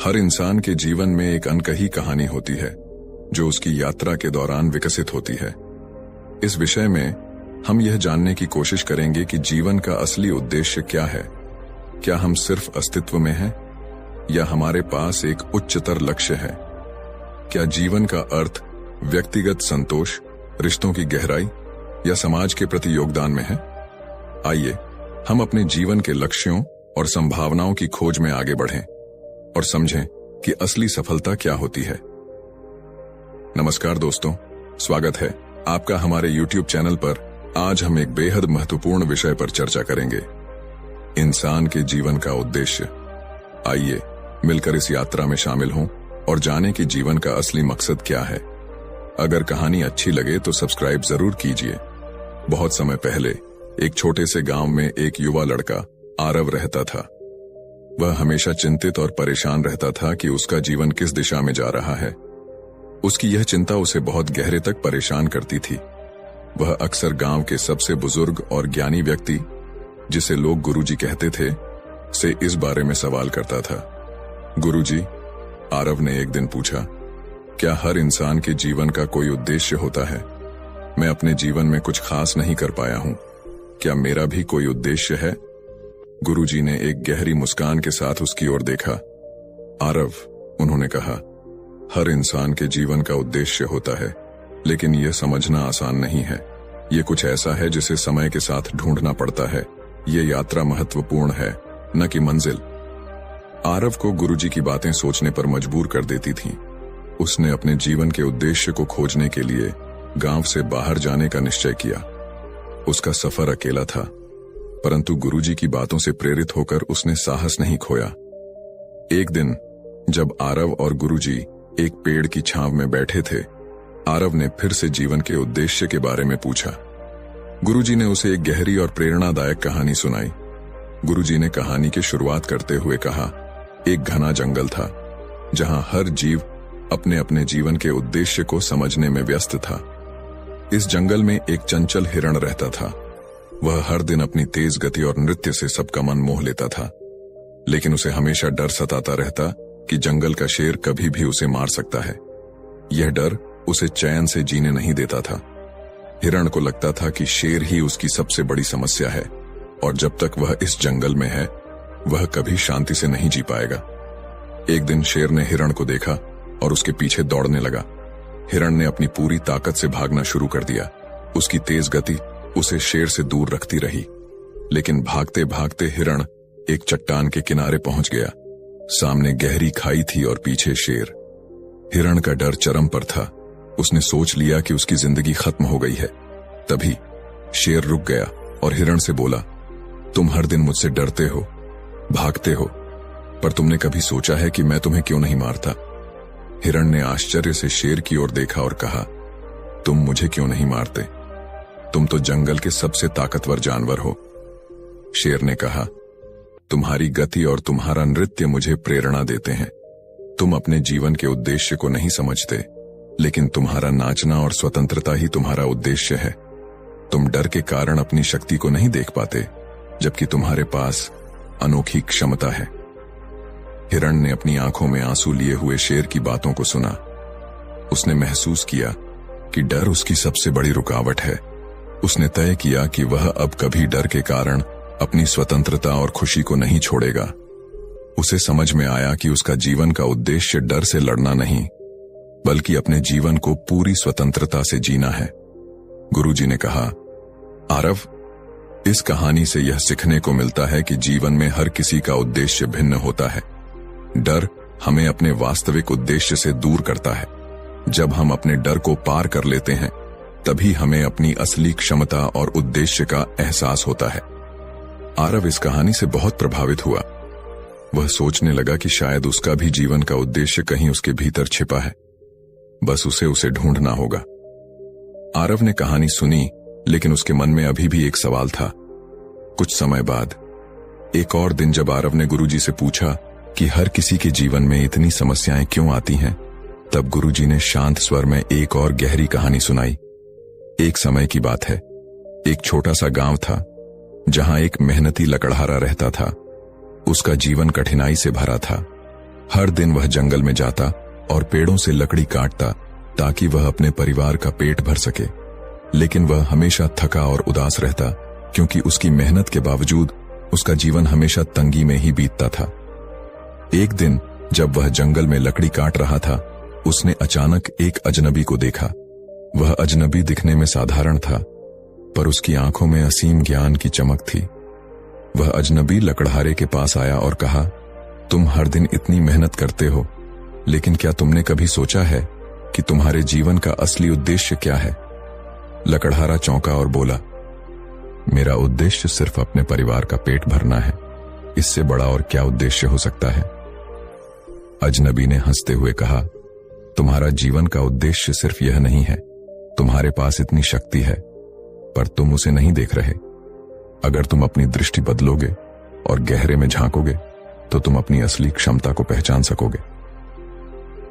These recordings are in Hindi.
हर इंसान के जीवन में एक अनकही कहानी होती है जो उसकी यात्रा के दौरान विकसित होती है। इस विषय में हम यह जानने की कोशिश करेंगे कि जीवन का असली उद्देश्य क्या है। क्या हम सिर्फ अस्तित्व में हैं या हमारे पास एक उच्चतर लक्ष्य है? क्या जीवन का अर्थ व्यक्तिगत संतोष, रिश्तों की गहराई या समाज के प्रति योगदान में है? आइए हम अपने जीवन के लक्ष्यों और संभावनाओं की खोज में आगे बढ़ें और समझें कि असली सफलता क्या होती है। नमस्कार दोस्तों, स्वागत है आपका हमारे YouTube चैनल पर। आज हम एक बेहद महत्वपूर्ण विषय पर चर्चा करेंगे, इंसान के जीवन का उद्देश्य। आइए मिलकर इस यात्रा में शामिल हों और जानें कि जीवन का असली मकसद क्या है। अगर कहानी अच्छी लगे तो सब्सक्राइब जरूर कीजिए। बहुत समय पहले एक छोटे से गांव में एक युवा लड़का आरव रहता था। वह हमेशा चिंतित और परेशान रहता था कि उसका जीवन किस दिशा में जा रहा है। उसकी यह चिंता उसे बहुत गहरे तक परेशान करती थी। वह अक्सर गांव के सबसे बुजुर्ग और ज्ञानी व्यक्ति, जिसे लोग गुरुजी कहते थे, से इस बारे में सवाल करता था। गुरुजी, आरव ने एक दिन पूछा, क्या हर इंसान के जीवन का कोई उद्देश्य होता है? मैं अपने जीवन में कुछ खास नहीं कर पाया हूं। क्या मेरा भी कोई उद्देश्य है? गुरुजी ने एक गहरी मुस्कान के साथ उसकी ओर देखा। आरव, उन्होंने कहा, हर इंसान के जीवन का उद्देश्य होता है, लेकिन यह समझना आसान नहीं है। यह कुछ ऐसा है जिसे समय के साथ ढूंढना पड़ता है। यह यात्रा महत्वपूर्ण है, न कि मंजिल। आरव को गुरुजी की बातें सोचने पर मजबूर कर देती थीं। उसने अपने जीवन के उद्देश्य को खोजने के लिए गांव से बाहर जाने का निश्चय किया। उसका सफर अकेला था, परंतु गुरुजी की बातों से प्रेरित होकर उसने साहस नहीं खोया। एक दिन जब आरव और गुरुजी एक पेड़ की छांव में बैठे थे, आरव ने फिर से जीवन के उद्देश्य के बारे में पूछा। गुरुजी ने उसे एक गहरी और प्रेरणादायक कहानी सुनाई। गुरुजी ने कहानी की शुरुआत करते हुए कहा, एक घना जंगल था जहां हर जीव अपने अपने जीवन के उद्देश्य को समझने में व्यस्त था। इस जंगल में एक चंचल हिरण रहता था। वह हर दिन अपनी तेज गति और नृत्य से सबका मन मोह लेता था, लेकिन उसे हमेशा डर सताता रहता कि जंगल का शेर कभी भी उसे मार सकता है। यह डर उसे चैन से जीने नहीं देता था। हिरण को लगता था कि शेर ही उसकी सबसे बड़ी समस्या है और जब तक वह इस जंगल में है, वह कभी शांति से नहीं जी पाएगा। एक दिन शेर ने हिरण को देखा और उसके पीछे दौड़ने लगा। हिरण ने अपनी पूरी ताकत से भागना शुरू कर दिया। उसकी तेज गति उसे शेर से दूर रखती रही, लेकिन भागते भागते हिरण एक चट्टान के किनारे पहुंच गया। सामने गहरी खाई थी और पीछे शेर। हिरण का डर चरम पर था। उसने सोच लिया कि उसकी जिंदगी खत्म हो गई है। तभी शेर रुक गया और हिरण से बोला, तुम हर दिन मुझसे डरते हो, भागते हो, पर तुमने कभी सोचा है कि मैं तुम्हें क्यों नहीं मारता? हिरण ने आश्चर्य से शेर की ओर देखा और कहा, तुम मुझे क्यों नहीं मारते? तुम तो जंगल के सबसे ताकतवर जानवर हो। शेर ने कहा, तुम्हारी गति और तुम्हारा नृत्य मुझे प्रेरणा देते हैं। तुम अपने जीवन के उद्देश्य को नहीं समझते, लेकिन तुम्हारा नाचना और स्वतंत्रता ही तुम्हारा उद्देश्य है। तुम डर के कारण अपनी शक्ति को नहीं देख पाते, जबकि तुम्हारे पास अनोखी क्षमता है। हिरण ने अपनी आंखों में आंसू लिए हुए शेर की बातों को सुना। उसने महसूस किया कि डर उसकी सबसे बड़ी रुकावट है। उसने तय किया कि वह अब कभी डर के कारण अपनी स्वतंत्रता और खुशी को नहीं छोड़ेगा। उसे समझ में आया कि उसका जीवन का उद्देश्य डर से लड़ना नहीं, बल्कि अपने जीवन को पूरी स्वतंत्रता से जीना है। गुरुजी ने कहा, आरव, इस कहानी से यह सीखने को मिलता है कि जीवन में हर किसी का उद्देश्य भिन्न होता है। डर हमें अपने वास्तविक उद्देश्य से दूर करता है। जब हम अपने डर को पार कर लेते हैं, तभी हमें अपनी असली क्षमता और उद्देश्य का एहसास होता है। आरव इस कहानी से बहुत प्रभावित हुआ। वह सोचने लगा कि शायद उसका भी जीवन का उद्देश्य कहीं उसके भीतर छिपा है, बस उसे ढूंढना होगा। आरव ने कहानी सुनी, लेकिन उसके मन में अभी भी एक सवाल था। कुछ समय बाद एक और दिन जब आरव ने गुरुजी से पूछा कि हर किसी के जीवन में इतनी समस्याएं क्यों आती हैं, तब गुरुजी ने शांत स्वर में एक और गहरी कहानी सुनाई। एक समय की बात है। एक छोटा सा गांव था जहां एक मेहनती लकड़हारा रहता था। उसका जीवन कठिनाई से भरा था। हर दिन वह जंगल में जाता और पेड़ों से लकड़ी काटता ताकि वह अपने परिवार का पेट भर सके, लेकिन वह हमेशा थका और उदास रहता क्योंकि उसकी मेहनत के बावजूद उसका जीवन हमेशा तंगी में ही बीतता था। एक दिन जब वह जंगल में लकड़ी काट रहा था, उसने अचानक एक अजनबी को देखा। वह अजनबी दिखने में साधारण था, पर उसकी आंखों में असीम ज्ञान की चमक थी। वह अजनबी लकड़हारे के पास आया और कहा, तुम हर दिन इतनी मेहनत करते हो, लेकिन क्या तुमने कभी सोचा है कि तुम्हारे जीवन का असली उद्देश्य क्या है? लकड़हारा चौंका और बोला, मेरा उद्देश्य सिर्फ अपने परिवार का पेट भरना है। इससे बड़ा और क्या उद्देश्य हो सकता है? अजनबी ने हंसते हुए कहा, तुम्हारा जीवन का उद्देश्य सिर्फ यह नहीं है। तुम्हारे पास इतनी शक्ति है, पर तुम उसे नहीं देख रहे। अगर तुम अपनी दृष्टि बदलोगे और गहरे में झांकोगे तो तुम अपनी असली क्षमता को पहचान सकोगे।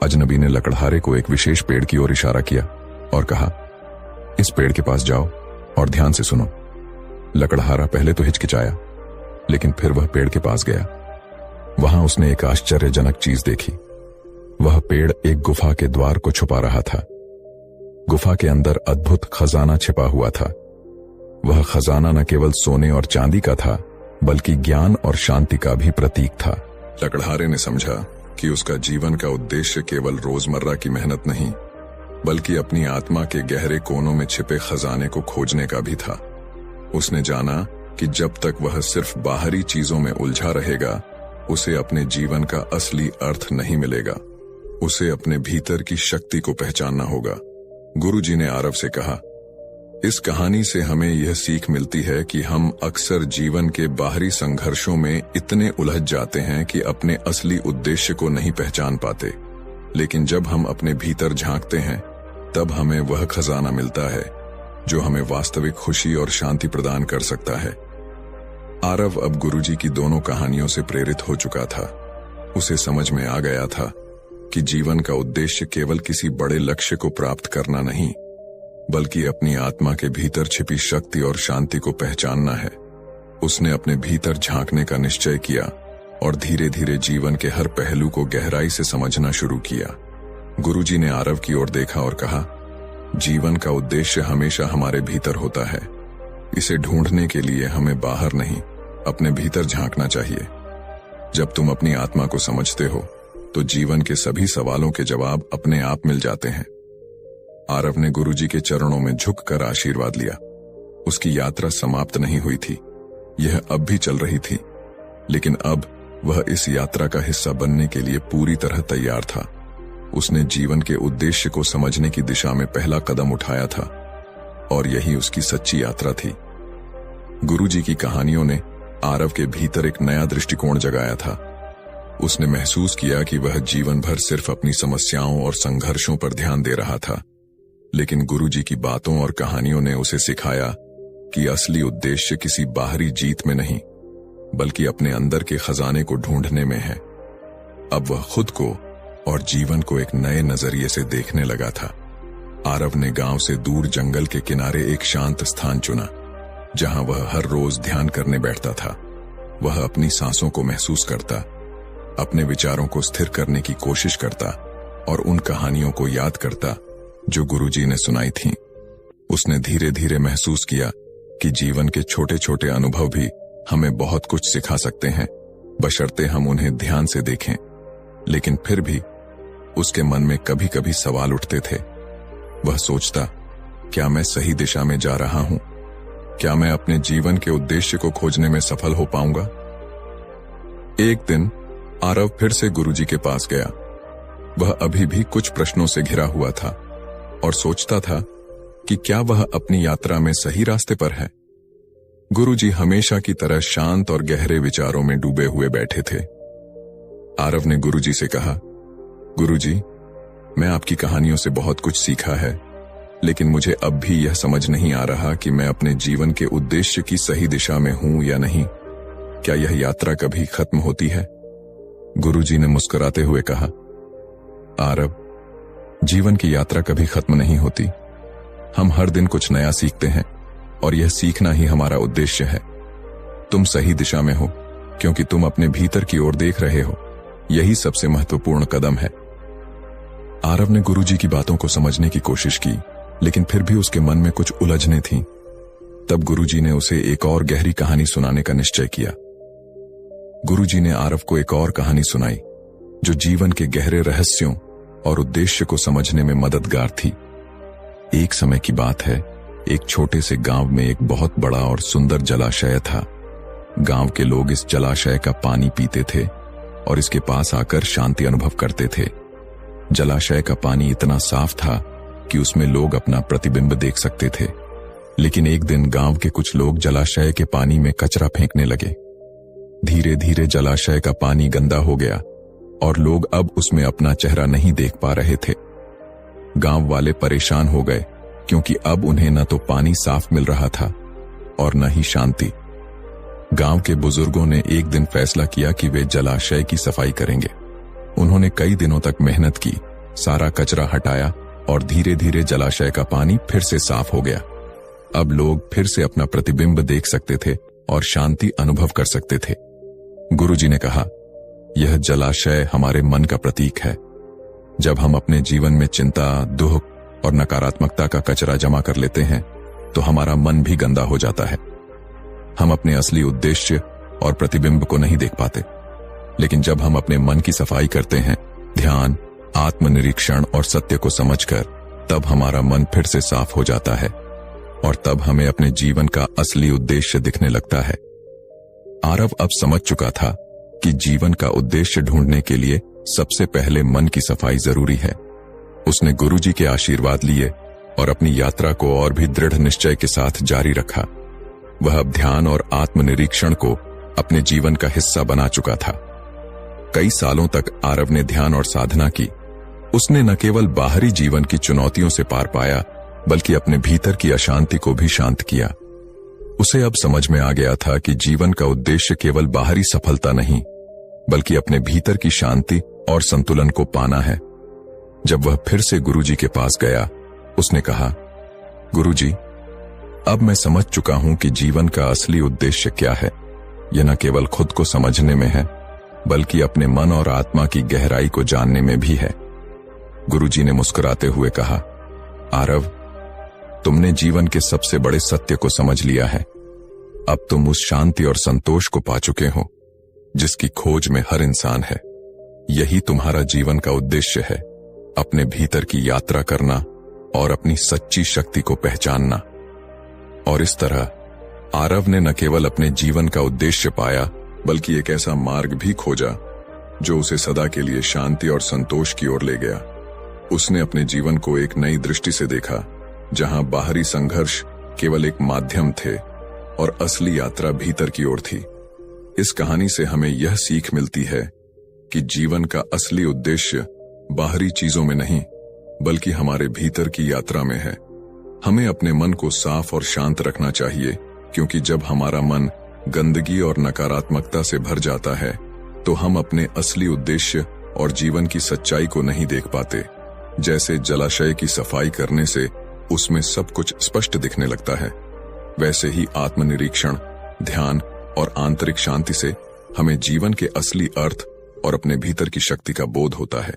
अजनबी ने लकड़हारे को एक विशेष पेड़ की ओर इशारा किया और कहा, इस पेड़ के पास जाओ और ध्यान से सुनो। लकड़हारा पहले तो हिचकिचाया, लेकिन फिर वह पेड़ के पास गया। वहां उसने एक आश्चर्यजनक चीज देखी। वह पेड़ एक गुफा के द्वार को छुपा रहा था। गुफा के अंदर अद्भुत खजाना छिपा हुआ था। वह खजाना न केवल सोने और चांदी का था, बल्कि ज्ञान और शांति का भी प्रतीक था। लकड़हारे ने समझा कि उसका जीवन का उद्देश्य केवल रोजमर्रा की मेहनत नहीं, बल्कि अपनी आत्मा के गहरे कोनों में छिपे खजाने को खोजने का भी था। उसने जाना कि जब तक वह सिर्फ बाहरी चीजों में उलझा रहेगा, उसे अपने जीवन का असली अर्थ नहीं मिलेगा। उसे अपने भीतर की शक्ति को पहचानना होगा। गुरुजी ने आरव से कहा, इस कहानी से हमें यह सीख मिलती है कि हम अक्सर जीवन के बाहरी संघर्षों में इतने उलझ जाते हैं कि अपने असली उद्देश्य को नहीं पहचान पाते, लेकिन जब हम अपने भीतर झांकते हैं, तब हमें वह खजाना मिलता है जो हमें वास्तविक खुशी और शांति प्रदान कर सकता है। आरव अब गुरुजी की दोनों कहानियों से प्रेरित हो चुका था। उसे समझ में आ गया था कि जीवन का उद्देश्य केवल किसी बड़े लक्ष्य को प्राप्त करना नहीं, बल्कि अपनी आत्मा के भीतर छिपी शक्ति और शांति को पहचानना है। उसने अपने भीतर झांकने का निश्चय किया और धीरे धीरे जीवन के हर पहलू को गहराई से समझना शुरू किया। गुरुजी ने आरव की ओर देखा और कहा, जीवन का उद्देश्य हमेशा हमारे भीतर होता है। इसे ढूंढने के लिए हमें बाहर नहीं, अपने भीतर झांकना चाहिए। जब तुम अपनी आत्मा को समझते हो, तो जीवन के सभी सवालों के जवाब अपने आप मिल जाते हैं। आरव ने गुरुजी के चरणों में झुककर आशीर्वाद लिया। उसकी यात्रा समाप्त नहीं हुई थी, यह अब भी चल रही थी, लेकिन अब वह इस यात्रा का हिस्सा बनने के लिए पूरी तरह तैयार था। उसने जीवन के उद्देश्य को समझने की दिशा में पहला कदम उठाया था, और यही उसकी सच्ची यात्रा थी। गुरुजी की कहानियों ने आरव के भीतर एक नया दृष्टिकोण जगाया था। उसने महसूस किया कि वह जीवन भर सिर्फ अपनी समस्याओं और संघर्षों पर ध्यान दे रहा था, लेकिन गुरुजी की बातों और कहानियों ने उसे सिखाया कि असली उद्देश्य किसी बाहरी जीत में नहीं, बल्कि अपने अंदर के खजाने को ढूंढने में है। अब वह खुद को और जीवन को एक नए नजरिए से देखने लगा था। आरव ने गांव से दूर जंगल के किनारे एक शांत स्थान चुना, जहां वह हर रोज ध्यान करने बैठता था। वह अपनी सांसों को महसूस करता, अपने विचारों को स्थिर करने की कोशिश करता और उन कहानियों को याद करता जो गुरुजी ने सुनाई थीं। उसने धीरे धीरे महसूस किया कि जीवन के छोटे छोटे अनुभव भी हमें बहुत कुछ सिखा सकते हैं, बशर्ते हम उन्हें ध्यान से देखें। लेकिन फिर भी उसके मन में कभी कभी सवाल उठते थे। वह सोचता, क्या मैं सही दिशा में जा रहा हूं? क्या मैं अपने जीवन के उद्देश्य को खोजने में सफल हो पाऊंगा? एक दिन आरव फिर से गुरुजी के पास गया। वह अभी भी कुछ प्रश्नों से घिरा हुआ था और सोचता था कि क्या वह अपनी यात्रा में सही रास्ते पर है। गुरुजी हमेशा की तरह शांत और गहरे विचारों में डूबे हुए बैठे थे। आरव ने गुरुजी से कहा, गुरुजी, मैं आपकी कहानियों से बहुत कुछ सीखा है, लेकिन मुझे अब भी यह समझ नहीं आ रहा कि मैं अपने जीवन के उद्देश्य की सही दिशा में हूं या नहीं। क्या यह यात्रा कभी खत्म होती है? गुरुजी ने मुस्कुराते हुए कहा, आरव, जीवन की यात्रा कभी खत्म नहीं होती। हम हर दिन कुछ नया सीखते हैं और यह सीखना ही हमारा उद्देश्य है। तुम सही दिशा में हो क्योंकि तुम अपने भीतर की ओर देख रहे हो। यही सबसे महत्वपूर्ण कदम है। आरव ने गुरुजी की बातों को समझने की कोशिश की, लेकिन फिर भी उसके मन में कुछ उलझनें थीं। तब गुरुजी ने उसे एक और गहरी कहानी सुनाने का निश्चय किया। गुरुजी ने आरव को एक और कहानी सुनाई जो जीवन के गहरे रहस्यों और उद्देश्य को समझने में मददगार थी। एक समय की बात है, एक छोटे से गांव में एक बहुत बड़ा और सुंदर जलाशय था। गांव के लोग इस जलाशय का पानी पीते थे और इसके पास आकर शांति अनुभव करते थे। जलाशय का पानी इतना साफ था कि उसमें लोग अपना प्रतिबिंब देख सकते थे। लेकिन एक दिन गांव के कुछ लोग जलाशय के पानी में कचरा फेंकने लगे। धीरे धीरे जलाशय का पानी गंदा हो गया और लोग अब उसमें अपना चेहरा नहीं देख पा रहे थे। गांव वाले परेशान हो गए क्योंकि अब उन्हें न तो पानी साफ मिल रहा था और न ही शांति। गांव के बुजुर्गों ने एक दिन फैसला किया कि वे जलाशय की सफाई करेंगे। उन्होंने कई दिनों तक मेहनत की, सारा कचरा हटाया और धीरे धीरे जलाशय का पानी फिर से साफ हो गया। अब लोग फिर से अपना प्रतिबिंब देख सकते थे और शांति अनुभव कर सकते थे। गुरुजी ने कहा, यह जलाशय हमारे मन का प्रतीक है। जब हम अपने जीवन में चिंता, दुख और नकारात्मकता का कचरा जमा कर लेते हैं तो हमारा मन भी गंदा हो जाता है। हम अपने असली उद्देश्य और प्रतिबिंब को नहीं देख पाते। लेकिन जब हम अपने मन की सफाई करते हैं, ध्यान, आत्मनिरीक्षण और सत्य को समझकर, तब हमारा मन फिर से साफ हो जाता है और तब हमें अपने जीवन का असली उद्देश्य दिखने लगता है। आरव अब समझ चुका था कि जीवन का उद्देश्य ढूंढने के लिए सबसे पहले मन की सफाई जरूरी है। उसने गुरुजी के आशीर्वाद लिए और अपनी यात्रा को और भी दृढ़ निश्चय के साथ जारी रखा। वह अब ध्यान और आत्मनिरीक्षण को अपने जीवन का हिस्सा बना चुका था। कई सालों तक आरव ने ध्यान और साधना की। उसने न केवल बाहरी जीवन की चुनौतियों से पार पाया, बल्कि अपने भीतर की अशांति को भी शांत किया। उसे अब समझ में आ गया था कि जीवन का उद्देश्य केवल बाहरी सफलता नहीं, बल्कि अपने भीतर की शांति और संतुलन को पाना है। जब वह फिर से गुरुजी के पास गया, उसने कहा, गुरुजी, अब मैं समझ चुका हूं कि जीवन का असली उद्देश्य क्या है। यह न केवल खुद को समझने में है, बल्कि अपने मन और आत्मा की गहराई को जानने में भी है। गुरुजी ने मुस्कुराते हुए कहा, आरव, तुमने जीवन के सबसे बड़े सत्य को समझ लिया है। अब तुम उस शांति और संतोष को पा चुके हो जिसकी खोज में हर इंसान है। यही तुम्हारा जीवन का उद्देश्य है, अपने भीतर की यात्रा करना और अपनी सच्ची शक्ति को पहचानना। और इस तरह आरव ने न केवल अपने जीवन का उद्देश्य पाया, बल्कि एक ऐसा मार्ग भी खोजा जो उसे सदा के लिए शांति और संतोष की ओर ले गया। उसने अपने जीवन को एक नई दृष्टि से देखा, जहां बाहरी संघर्ष केवल एक माध्यम थे और असली यात्रा भीतर की ओर थी। इस कहानी से हमें यह सीख मिलती है कि जीवन का असली उद्देश्य बाहरी चीजों में नहीं, बल्कि हमारे भीतर की यात्रा में है। हमें अपने मन को साफ और शांत रखना चाहिए, क्योंकि जब हमारा मन गंदगी और नकारात्मकता से भर जाता है तो हम अपने असली उद्देश्य और जीवन की सच्चाई को नहीं देख पाते। जैसे जलाशय की सफाई करने से उसमें सब कुछ स्पष्ट दिखने लगता है, वैसे ही आत्मनिरीक्षण, ध्यान और आंतरिक शांति से हमें जीवन के असली अर्थ और अपने भीतर की शक्ति का बोध होता है।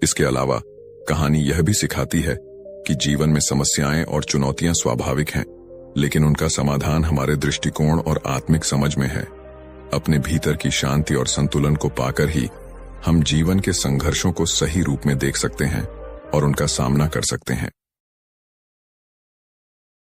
इसके अलावा कहानी यह भी सिखाती है कि जीवन में समस्याएं और चुनौतियां स्वाभाविक हैं, लेकिन उनका समाधान हमारे दृष्टिकोण और आत्मिक समझ में है। अपने भीतर की शांति और संतुलन को पाकर ही हम जीवन के संघर्षों को सही रूप में देख सकते हैं और उनका सामना कर सकते हैं।